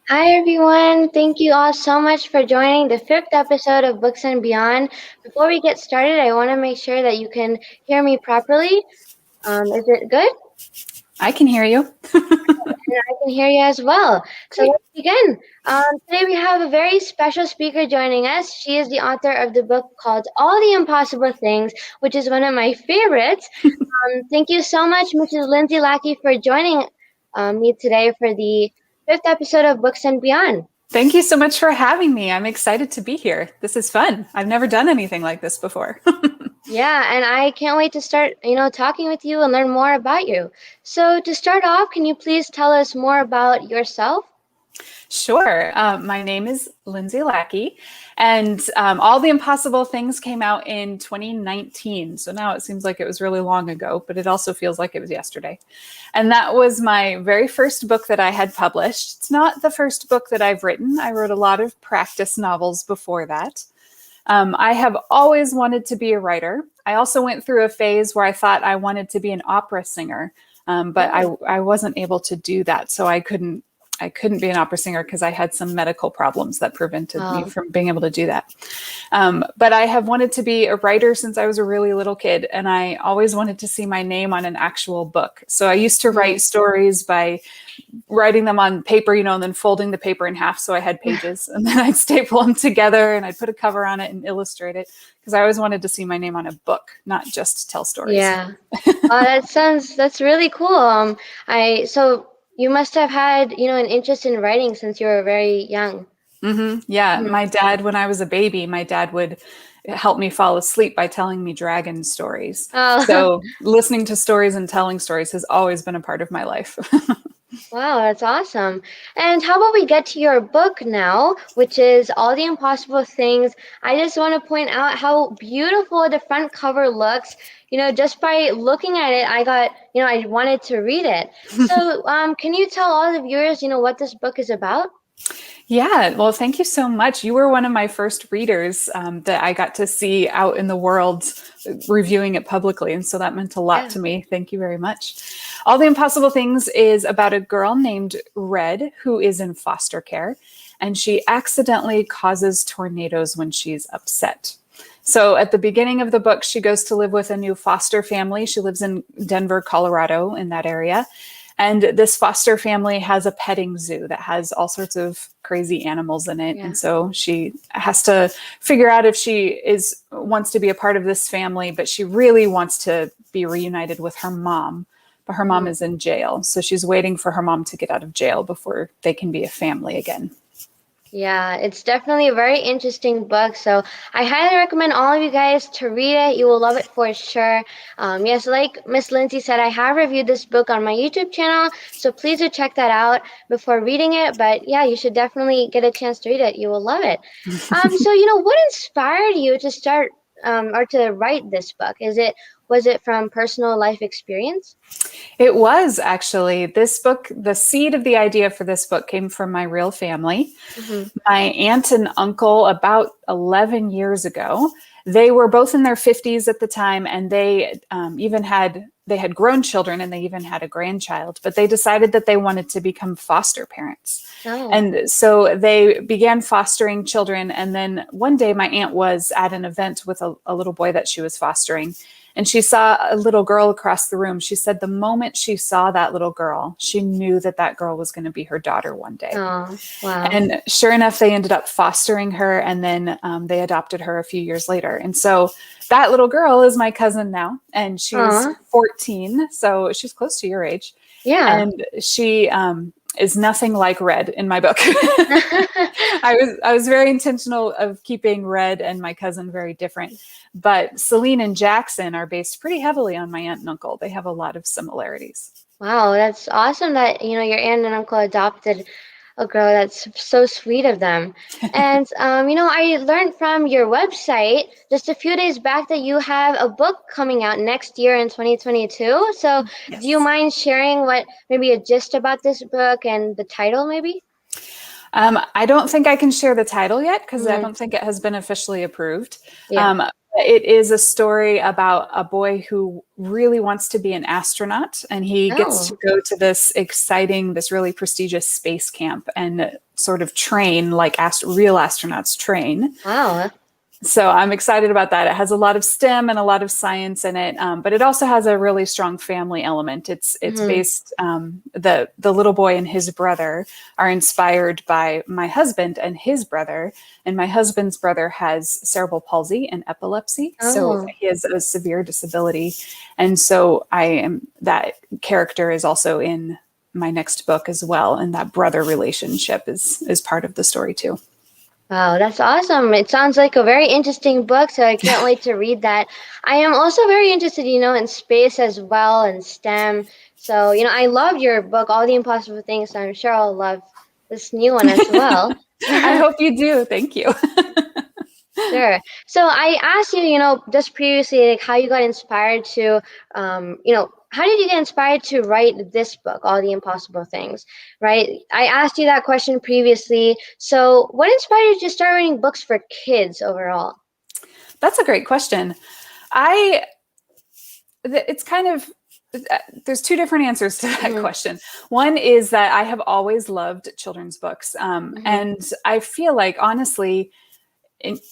Hi everyone, thank you all so much for joining the fifth episode of Books and Beyond. Before we get started, I want to make sure that you can hear me properly. Is it good? I can hear you. And I can hear you as well. So Great. let's begin. Today we have a very special speaker joining us. She is the author of the book called All the Impossible Things, which is one of my favorites. Thank you so much, Mrs. Lindsay Lackey, for joining me today for the fifth episode of Books and Beyond. Thank you so much for having me. I'm excited to be here. This is fun. I've never done anything like this before. Yeah, and I can't wait to start, talking with you and learn more about you. So, to start off, can you please tell us more about yourself? Sure. My name is Lindsay Lackey, and All the Impossible Things came out in 2019. So now it seems like it was really long ago, but it also feels like it was yesterday. And that was my very first book that I had published. It's not the first book that I've written. I wrote a lot of practice novels before that. I have always wanted to be a writer. I also went through a phase where I thought I wanted to be an opera singer, but Oh, I wasn't able to do that. So I couldn't be an opera singer because I had some medical problems that prevented me oh, from being able to do that. But I have wanted to be a writer since I was a really little kid, and I always wanted to see my name on an actual book. So I used to mm. write stories by writing them on paper, and then folding the paper in half so I had pages, and then I'd staple them together and I'd put a cover on it and illustrate it because I always wanted to see my name on a book, not just tell stories. Yeah. That's really cool. So you must have had, an interest in writing since you were very young. Yeah, Mhm. my dad, when I was a baby, my dad would help me fall asleep by telling me dragon stories. Oh, So listening to stories and telling stories has always been a part of my life. wow, that's awesome. And how about we get to your book now, which is All the Impossible Things. I just want to point out how beautiful the front cover looks. Just by looking at it, I wanted to read it. So, can you tell all the viewers, what this book is about? Yeah, well, thank you so much. You were one of my first readers that I got to see out in the world reviewing it publicly. And so that meant a lot Yeah. to me. Thank you very much. All the Impossible Things is about a girl named Red who is in foster care, and she accidentally causes tornadoes when she's upset. So at the beginning of the book, she goes to live with a new foster family. She lives in Denver, Colorado, in that area. And this foster family has a petting zoo that has all sorts of crazy animals in it. Yeah. And so she has to figure out if she wants to be a part of this family, but she really wants to be reunited with her mom. But her mom Mhm. is in jail. So she's waiting for her mom to get out of jail before they can be a family again. Yeah, it's definitely a very interesting book. So I highly recommend all of you guys to read it. You will love it for sure. Yes, like Miss Lindsay said, I have reviewed this book on my YouTube channel. So please do check that out before reading it. But yeah, you should definitely get a chance to read it. You will love it. So what inspired you to start or to write this book? Was it from personal life experience? It was actually this book, the seed of the idea for this book came from my real family. Mm-hmm. My aunt and uncle, about 11 years ago, they were both in their 50s at the time, and they had grown children, and they even had a grandchild, but they decided that they wanted to become foster parents. Oh. And so they began fostering children. And then one day my aunt was at an event with a little boy that she was fostering, and she saw a little girl across the room. She said the moment she saw that little girl, she knew that that girl was going to be her daughter one day. Oh, wow. And sure enough, they ended up fostering her, and then they adopted her a few years later. And so that little girl is my cousin now, and she's Aw. 14, so she's close to your age. Yeah. And she is nothing like Red in my book. I was very intentional of keeping Red and my cousin very different. But Celine and Jackson are based pretty heavily on my aunt and uncle. They have a lot of similarities. Wow, that's awesome that, your aunt and uncle adopted a girl. That's so sweet of them. And, I learned from your website just a few days back that you have a book coming out next year in 2022. So do you Yes. mind sharing maybe a gist about this book and the title, maybe? I don't think I can share the title yet because I Mm, don't think it has been officially approved. yeah. It is a story about a boy who really wants to be an astronaut, and he gets to Oh, go to this exciting, this really prestigious space camp and sort of train like real astronauts train. wow. So I'm excited about that. It has a lot of STEM and a lot of science in it, but it also has a really strong family element. It's Hmm. based the little boy and his brother are inspired by my husband and his brother, and my husband's brother has cerebral palsy and epilepsy, so Oh. he has a severe disability, and so I am that character is also in my next book as well, and that brother relationship is part of the story too. Wow, that's awesome. It sounds like a very interesting book, so I can't wait to read that. I am also very interested, in space as well and STEM. So, I loved your book, All the Impossible Things, so I'm sure I'll love this new one as well. I hope you do. Thank you. Sure. So I asked you, just previously, like how you got inspired to, how did you get inspired to write this book, All the Impossible Things, right? I asked you that question previously. So what inspired you to start writing books for kids overall? That's a great question. I it's kind of there's two different answers to that Mm-hmm, question. One is that I have always loved children's books, mm-hmm, and I feel like honestly,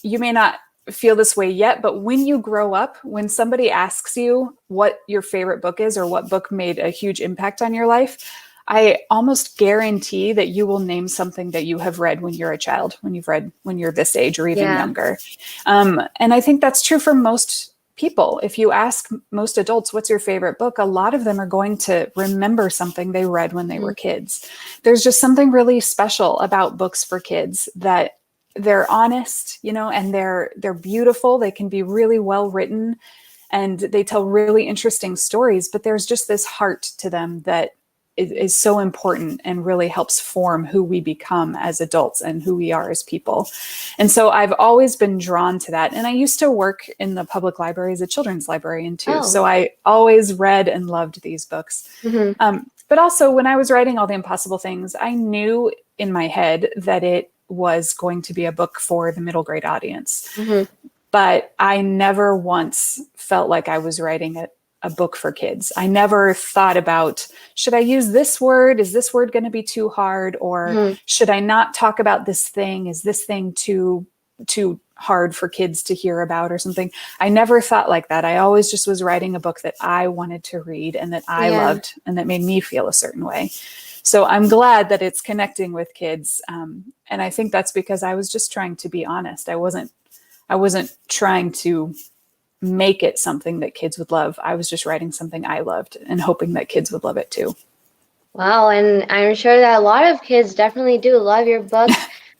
you may not feel this way yet, but when you grow up, when somebody asks you what your favorite book is or what book made a huge impact on your life, I almost guarantee that you will name something that you have read when you're a child, when you've read when you're this age or even yeah, younger. And I think that's true for most people. If you ask most adults, what's your favorite book? A lot of them are going to remember something they read when they mm-hmm, were kids. There's just something really special about books for kids that they're honest, and they're beautiful. They can be really well written and they tell really interesting stories, but there's just this heart to them that is so important and really helps form who we become as adults and who we are as people. And so I've always been drawn to that. And I used to work in the public library as a children's librarian too. oh, So I always read and loved these books. mm-hmm, But also, when I was writing All the Impossible Things, I knew in my head that it was going to be a book for the middle grade audience. mm-hmm, But I never once felt like I was writing a book for kids. I never thought about, should I use this word? Is this word going to be too hard? Or mm-hmm, should I not talk about this thing? Is this thing too hard for kids to hear about or something? I never thought like that. I always just was writing a book that I wanted to read and that I yeah. loved and that made me feel a certain way. So I'm glad that it's connecting with kids. And I think that's because I was just trying to be honest. I wasn't trying to make it something that kids would love. I was just writing something I loved and hoping that kids would love it too. Wow, and I'm sure that a lot of kids definitely do love your book.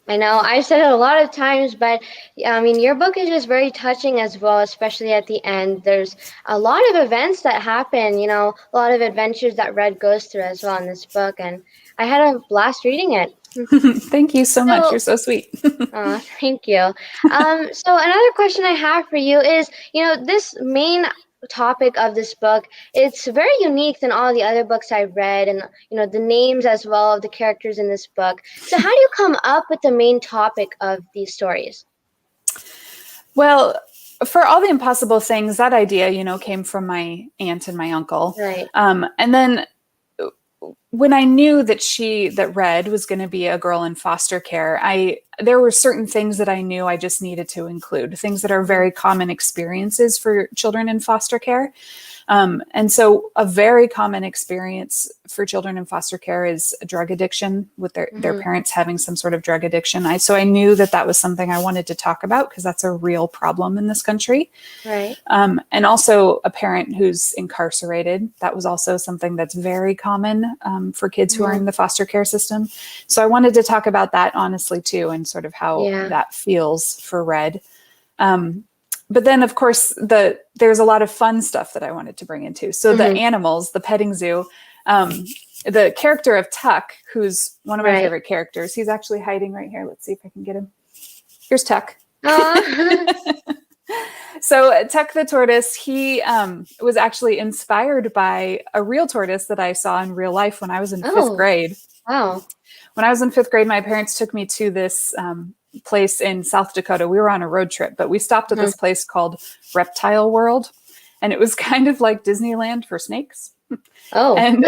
I know I've said it a lot of times, but yeah, I mean, your book is just very touching as well, especially at the end. There's a lot of events that happen, a lot of adventures that Red goes through as well in this book, and I had a blast reading it. Thank you so much. So, You're so sweet. thank you. So another question I have for you is, this main topic of this book, it's very unique than all the other books I've read, and the names as well of the characters in this book. So how do you come up with the main topic of these stories? Well, for All the Impossible Things, that idea, came from my aunt and my uncle. Right. And then when I knew that Red was going to be a girl in foster care, there were certain things that I knew I just needed to include, things that are very common experiences for children in foster care. And so a very common experience for children in foster care is drug addiction, with their Mm-hmm. parents having some sort of drug addiction. So I knew that was something I wanted to talk about because that's a real problem in this country. Right. And also a parent who's incarcerated. That was also something that's very common for kids who are Mm-hmm. in the foster care system. So I wanted to talk about that honestly too, and sort of how Yeah. that feels for Red. But then, of course, there's a lot of fun stuff that I wanted to bring into. So the Mm-hmm. animals, the petting zoo, the character of Tuck, who's one of my Right. favorite characters. He's actually hiding right here. Let's see if I can get him. Here's Tuck. Aw. So Tuck the tortoise, he was actually inspired by a real tortoise that I saw in real life when I was in fifth Oh, grade. wow. When I was in fifth grade, my parents took me to this place in South Dakota. We were on a road trip, but we stopped at this place called Reptile World, and it was kind of like Disneyland for snakes. Oh. And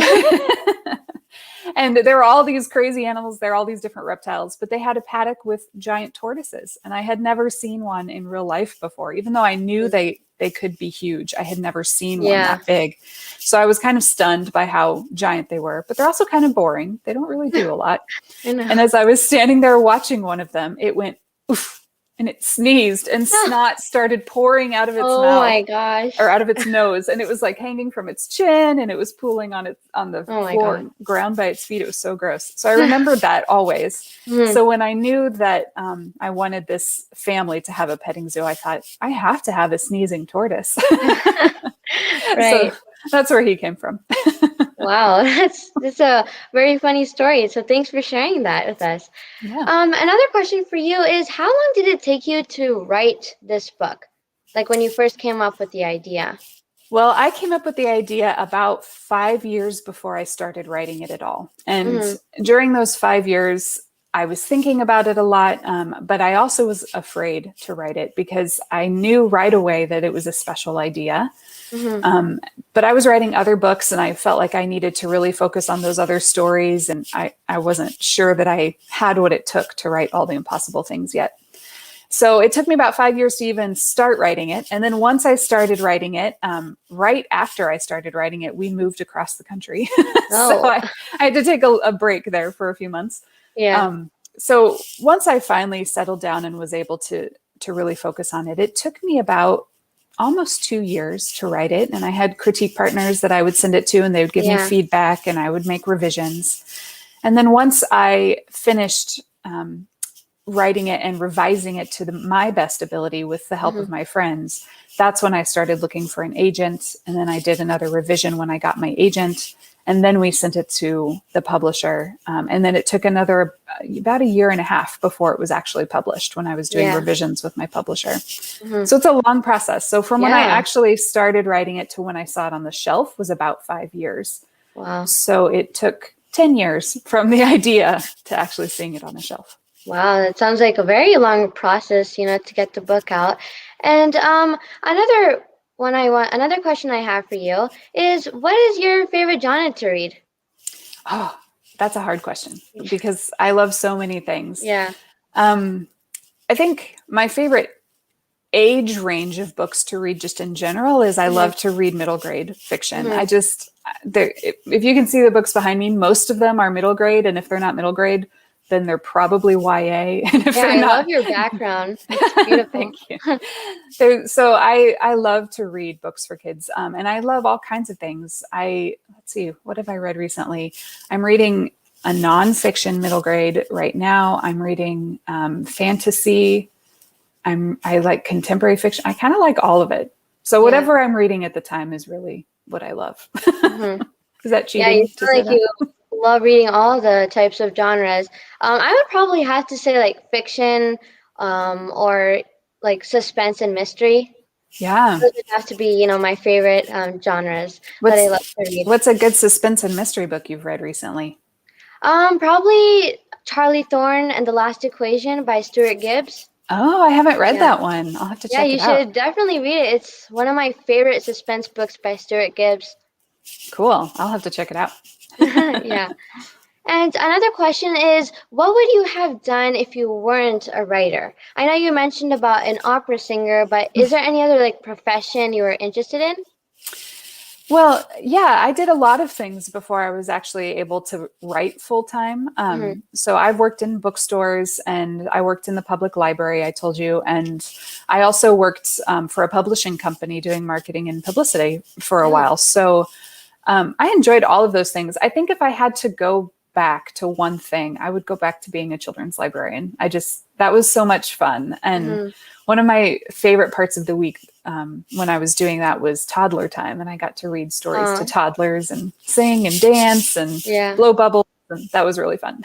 and there were all these crazy animals there, all these different reptiles, but they had a paddock with giant tortoises, and I had never seen one in real life before. Even though I knew they could be huge, I had never seen one that big. So I was kind of stunned by how giant they were, but they're also kind of boring. They don't really do a lot. And as I was standing there watching one of them, it went oof, and it sneezed, and snot started pouring out of its mouth. Oh my gosh. Or out of its nose, and it was like hanging from its chin, and it was pooling on the floor, ground by its feet. It was so gross. So I remembered that always. So when I knew that I wanted this family to have a petting zoo, I thought, I have to have a sneezing tortoise. Right. So that's where he came from. Wow, that's a very funny story. So thanks for sharing that with us. Yeah. Another question for you is, how long did it take you to write this book? Like when you first came up with the idea? Well, I came up with the idea about 5 years before I started writing it at all. And during those 5 years, I was thinking about it a lot, but I also was afraid to write it because I knew right away that it was a special idea. But I was writing other books, and I felt like I needed to really focus on those other stories. And I wasn't sure that I had what it took to write All the Impossible Things yet. So it took me about 5 years to even start writing it. And then once I started writing it, right after I started writing it, we moved across the country. So I had to take a break there for a few months. Yeah. So once I finally settled down and was able to really focus on it, it took me about almost 2 years to write it. And I had critique partners that I would send it to, and they would give me feedback, and I would make revisions. And then once I finished writing it and revising it to my best ability with the help of my friends, that's when I started looking for an agent. And then I did another revision when I got my agent. And then we sent it to the publisher. And then it took about a year and a half before it was actually published when I was doing revisions with my publisher. So it's a long process. So from when I actually started writing it to when I saw it on the shelf was about 5 years. Wow. So it took 10 years from the idea to actually seeing it on the shelf. Wow, that sounds like a very long process, to get the book out. And another question I have for you is, what is your favorite genre to read? Oh, that's a hard question because I love so many things. Yeah. I think my favorite age range of books to read just in general is I love to read middle grade fiction. If you can see the books behind me, most of them are middle grade. And if they're not middle grade, then they're probably YA. And if I love your background. It's beautiful. Thank you. So I love to read books for kids. And I love all kinds of things. Let's see, what have I read recently? I'm reading a nonfiction middle grade right now. I'm reading fantasy. I like contemporary fiction. I kind of like all of it. So whatever I'm reading at the time is really what I love. Is that cheating? Yeah, you feel like you love reading all the types of genres. I would probably have to say like fiction, or like suspense and mystery. Yeah. Those would have to be, my favorite genres that I love to read. What's a good suspense and mystery book you've read recently? Probably Charlie Thorne and the Last Equation by Stuart Gibbs. Oh, I haven't read that one. I'll have to check it out. Yeah, you should definitely read it. It's one of my favorite suspense books by Stuart Gibbs. Cool. I'll have to check it out. Yeah. And another question is, what would you have done if you weren't a writer? I know you mentioned about an opera singer, but is there any other profession you were interested in? Well, yeah, I did a lot of things before I was actually able to write full time. So I've worked in bookstores, and I worked in the public library, I told you. And I also worked for a publishing company doing marketing and publicity for a while. So I enjoyed all of those things. I think if I had to go back to one thing, I would go back to being a children's librarian. That was so much fun. And one of my favorite parts of the week when I was doing that was toddler time. And I got to read stories to toddlers and sing and dance and blow bubbles. And that was really fun.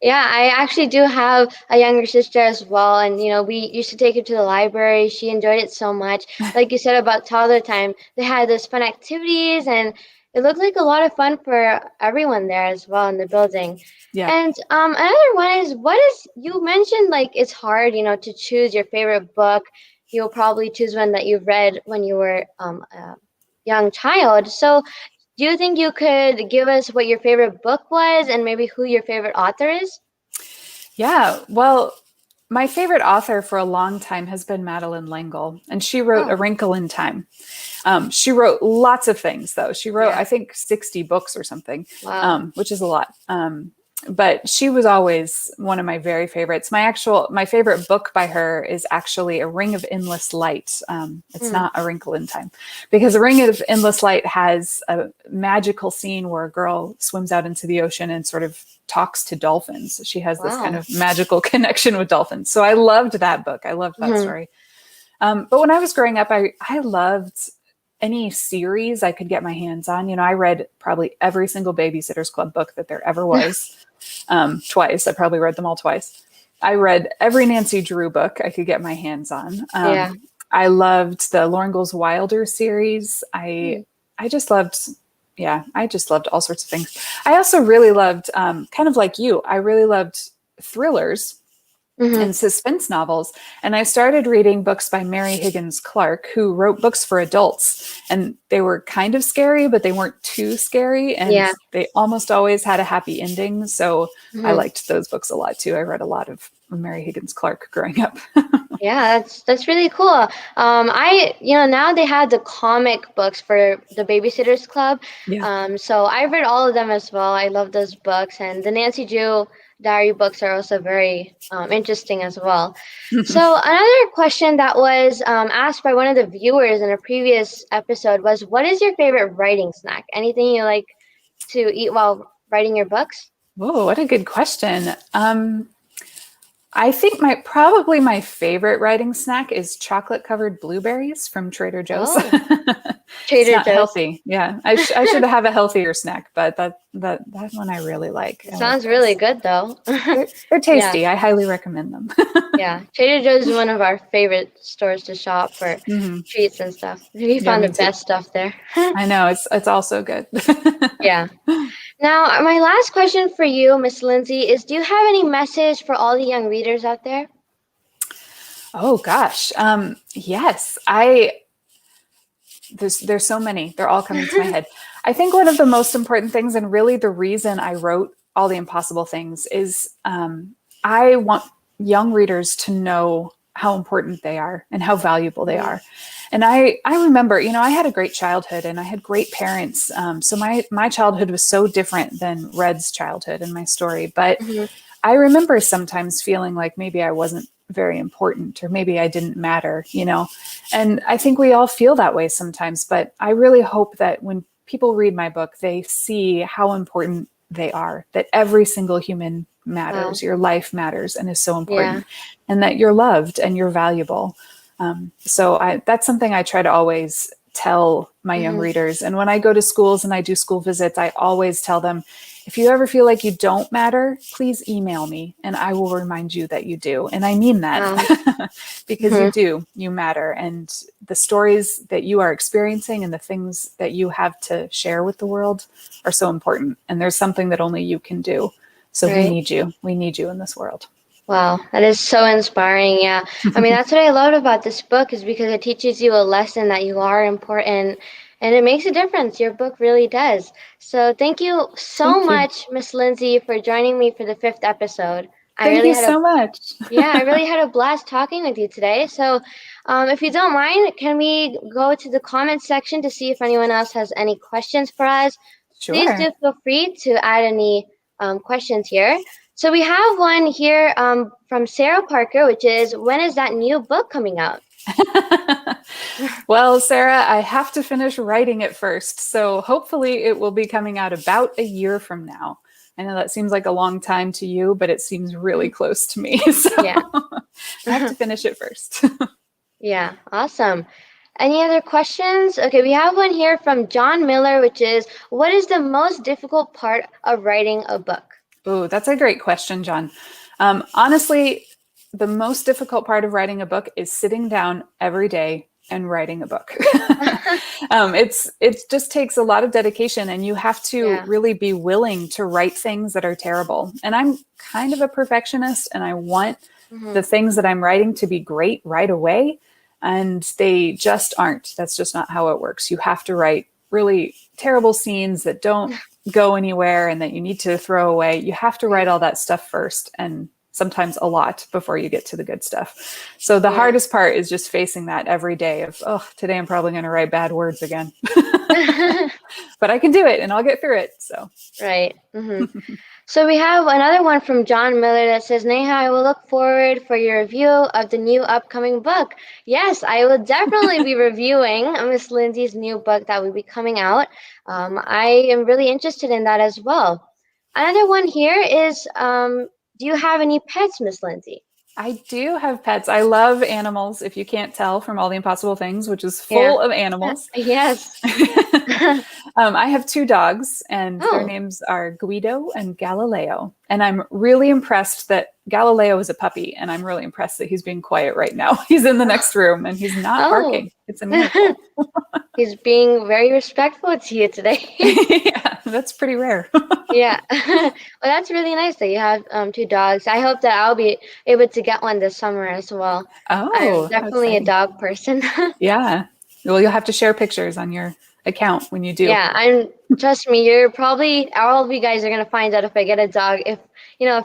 Yeah, I actually do have a younger sister as well, and we used to take her to the library. She enjoyed it so much. Like you said about toddler time, they had those fun activities, and it looked like a lot of fun for everyone there as well in the building. Yeah. And another one is, what is you mentioned like it's hard, to choose your favorite book. You'll probably choose one that you've read when you were a young child. So do you think you could give us what your favorite book was and maybe who your favorite author is? Yeah. Well, my favorite author for a long time has been Madeleine L'Engle, and she wrote A Oh, Wrinkle in Time. She wrote lots of things, though. She wrote, yeah. I think, 60 books or something, Wow. which is a lot. But she was always one of my very favorites. My favorite book by her is actually A Ring of Endless Light. It's Hmm. not A Wrinkle in Time, because A Ring of Endless Light has a magical scene where a girl swims out into the ocean and sort of talks to dolphins. She has this kind Wow. of magical connection with dolphins. So I loved that book. I loved that Hmm. story. But when I was growing up, I loved any series I could get my hands on. I read probably every single Babysitter's Club book that there ever was, twice. I probably read them all twice. I read every Nancy Drew book I could get my hands on. Yeah. I loved the Lauren Goes Wilder series. Hmm. I just loved, yeah, I just loved all sorts of things. I also really loved, kind of like you, I really loved thrillers Hmm. and suspense novels. And I started reading books by Mary Higgins Clark, who wrote books for adults. And they were kind of scary, but they weren't too scary. And Yeah. they almost always had a happy ending. So I Hmm. liked those books a lot too. I read a lot of Mary Higgins Clark growing up. Yeah, that's really cool. Now they have the comic books for the Babysitters Club. Yeah. So I've read all of them as well. I love those books, and the Nancy Drew diary books are also very interesting as well. So another question that was asked by one of the viewers in a previous episode was, "What is your favorite writing snack? Anything you like to eat while writing your books?" Whoa, what a good question. I think probably my favorite writing snack is chocolate covered blueberries from Trader Joe's. Oh, It's Trader not Joe's. healthy. Yeah, I should have a healthier snack, but that one I really like. It I like sounds really those. good though. They're Yeah. tasty. I highly recommend them. Yeah, Trader Joe's is one of our favorite stores to shop for Hmm. treats and stuff. We Yeah, found the me too. best stuff there. I know it's also good. Yeah. Now, my last question for you, Miss Lindsay, is do you have any message for all the young readers out there? Oh gosh, yes. There's so many. They're all coming to my head. I think one of the most important things, and really the reason I wrote All the Impossible Things, is I want young readers to know how important they are and how valuable they Mhm. are. And I remember, I had a great childhood and I had great parents. So my childhood was so different than Red's childhood and my story. But Mhm. I remember sometimes feeling like maybe I wasn't very important or maybe I didn't matter. And I think we all feel that way sometimes, but I really hope that when people read my book, they see how important they are, that every single human Wow. matters, your life matters and is so Yeah. important, and that you're loved and you're valuable. That's something I try to always tell my young Mhm. readers. And when I go to schools and I do school visits, I always tell them, if you ever feel like you don't matter, please email me and I will remind you that you do. And I mean that Wow. because Mhm. you matter. And the stories that you are experiencing and the things that you have to share with the world are so important. And there's something that only you can do. So we Right. need you. We need you in this world. Wow, that is so inspiring. Yeah. I mean, that's what I loved about this book is because it teaches you a lesson that you are important and it makes a difference. Your book really does. So thank you so Thank you. much, Miss Lindsay, for joining me for the fifth episode. I Thank really you had a so much. yeah, I really had a blast talking with you today. So, if you don't mind, can we go to the comments section to see if anyone else has any questions for us? Please Sure. do feel free to add any questions here. So we have one here from Sarah Parker, which is, when is that new book coming out? Well, Sarah, I have to finish writing it first. So hopefully it will be coming out about a year from now. I know that seems like a long time to you, but it seems really close to me. So Yeah. I have to finish it first. Yeah, awesome. Any other questions? Okay, we have one here from John Miller, which is, what is the most difficult part of writing a book? Oh, that's a great question, John. Honestly, the most difficult part of writing a book is sitting down every day and writing a book. It just takes a lot of dedication, and you have to Yeah. really be willing to write things that are terrible. And I'm kind of a perfectionist, and I want Hmm. the things that I'm writing to be great right away, and they just aren't. That's just not how it works. You have to write really terrible scenes that don't go anywhere and that you need to throw away. You have to write Right. all that stuff first, and sometimes a lot before you get to the good stuff. So the Yeah. hardest part is just facing that every day of, oh, today I'm probably going to write bad words again. But I can do it and I'll get through it. So Right. Hmm. So we have another one from John Miller that says, Neha, I will look forward for your review of the new upcoming book. Yes, I will definitely be reviewing Miss Lindsay's new book that will be coming out. I am really interested in that as well. Another one here is, do you have any pets, Miss Lindsay? I do have pets. I love animals, if you can't tell from all the impossible things, which is Yeah. full of animals. Yes. I have two dogs, and their Oh. names are Guido and Galileo. And I'm really impressed that Galileo is a puppy, and I'm really impressed that he's being quiet right now. He's in the next room and he's not Oh. barking. It's a miracle. He's being very respectful to you today. Yeah, that's pretty rare. Yeah. Well, that's really nice that you have two dogs. I hope that I'll be able to get one this summer as well. I'm Oh, how definitely a exciting. dog person. Yeah. Well, you'll have to share pictures on your account when you do. Yeah, I'm trust me, you're probably all of you guys are gonna find out if I get a dog. If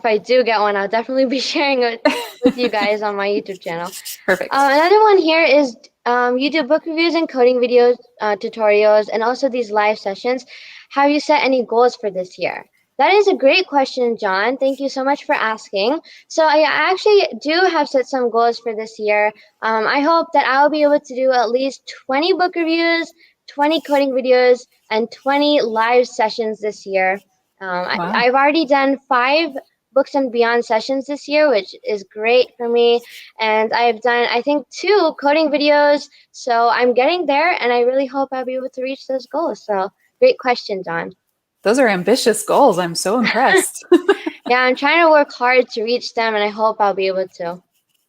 I do get one, I'll definitely be sharing it with you guys on my YouTube channel. Perfect. Another one here is you do book reviews and coding videos, tutorials, and also these live sessions. Have you set any goals for this year? That is a great question, John. Thank you so much for asking. So I actually do have set some goals for this year. I hope that I'll be able to do at least 20 book reviews, 20 coding videos, and 20 live sessions this year. Wow. I've already done 5 books and beyond sessions this year, which is great for me. And I've done, I think, 2 coding videos. So I'm getting there, and I really hope I'll be able to reach those goals. So great question, John. Those are ambitious goals. I'm so impressed. Yeah, I'm trying to work hard to reach them, and I hope I'll be able to.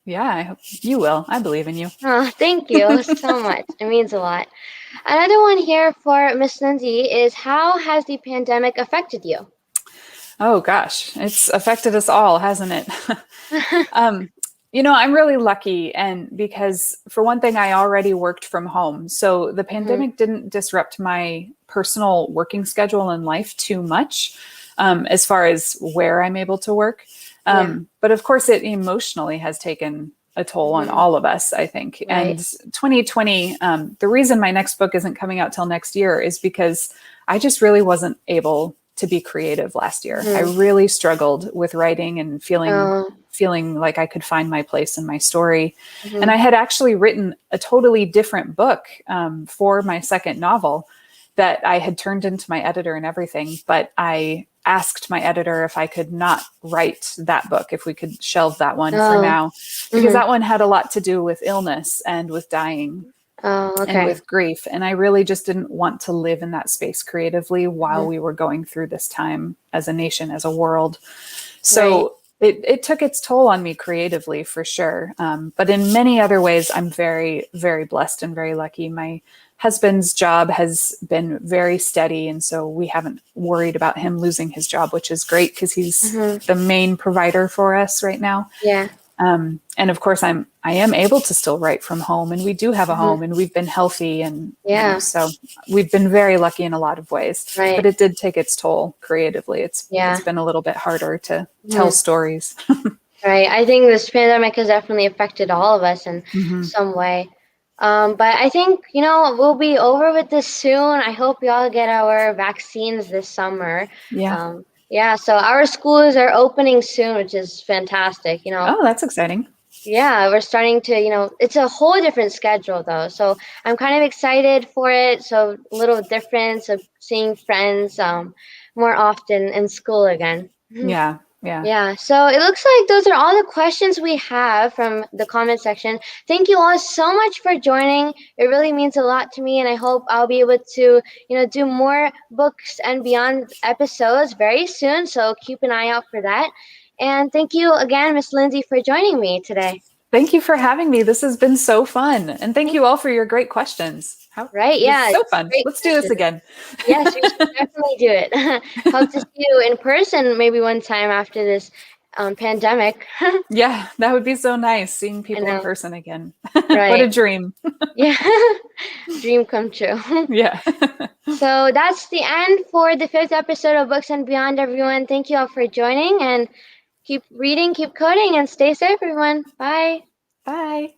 Yeah, I hope you will. I believe in you. Oh, thank you so much. It means a lot. Another one here for Miss Lindsay is, how has the pandemic affected you? Oh gosh, it's affected us all, hasn't it? um, I'm really lucky, and because for one thing, I already worked from home, so the Hmm. pandemic didn't disrupt my personal working schedule and life too much, as far as where I'm able to work. Yeah. But of course, it emotionally has taken a toll on Hmm. all of us, I think. Right. And 2020, the reason my next book isn't coming out till next year is because I just really wasn't able to be creative last year. I Hmm. really struggled with writing and Oh. feeling like I could find my place in my story. And I Hmm. had actually written a totally different book for my second novel that I had turned into my editor and everything. But I asked my editor if I could not write that book, if we could shelve that one for Oh. now, because Hmm. that one had a lot to do with illness and with dying Oh. and Okay. with grief. And I really just didn't want to live in that space creatively while Hmm. we were going through this time as a nation, as a world. Right. So it took its toll on me creatively for sure. But in many other ways, I'm very, very blessed and very lucky. My husband's job has been very steady. And so we haven't worried about him losing his job, which is great because he's Hmm. the main provider for us right now. Yeah. And of course, I am able to still write from home, and we do have a Hmm. home, and we've been healthy, and Yeah. so we've been very lucky in a lot of ways. Right. But it did take its toll creatively. It's Yeah. been a little bit harder to tell Hmm. stories. Right. I think this pandemic has definitely affected all of us in Hmm. some way. But I think, we'll be over with this soon. I hope we all get our vaccines this summer. Yeah. Yeah, so our schools are opening soon, which is fantastic. Oh, that's exciting. Yeah, we're starting to, it's a whole different schedule though. So I'm kind of excited for it. So a little difference of seeing friends more often in school again. Mhm. Yeah. Yeah, so it looks like those are all the questions we have from the comment section. Thank you all so much for joining. It really means a lot to me, and I hope I'll be able to, do more books and beyond episodes very soon. So keep an eye out for that. And thank you again, Miss Lindsay, for joining me today. Thank you for having me. This has been so fun. And thank Thank you all for your great questions. Right? It was Yeah, so fun. great Let's do this questions. again. Yes, we should definitely do it. Hope to see you in person maybe one time after this pandemic. Yeah, that would be so nice seeing I people in know, person again. What a right? dream. Yeah, dream come true. Yeah. So that's the end for the fifth episode of Books and Beyond, everyone. Thank you all for joining, and keep reading, keep coding, and stay safe, everyone. Bye. Bye.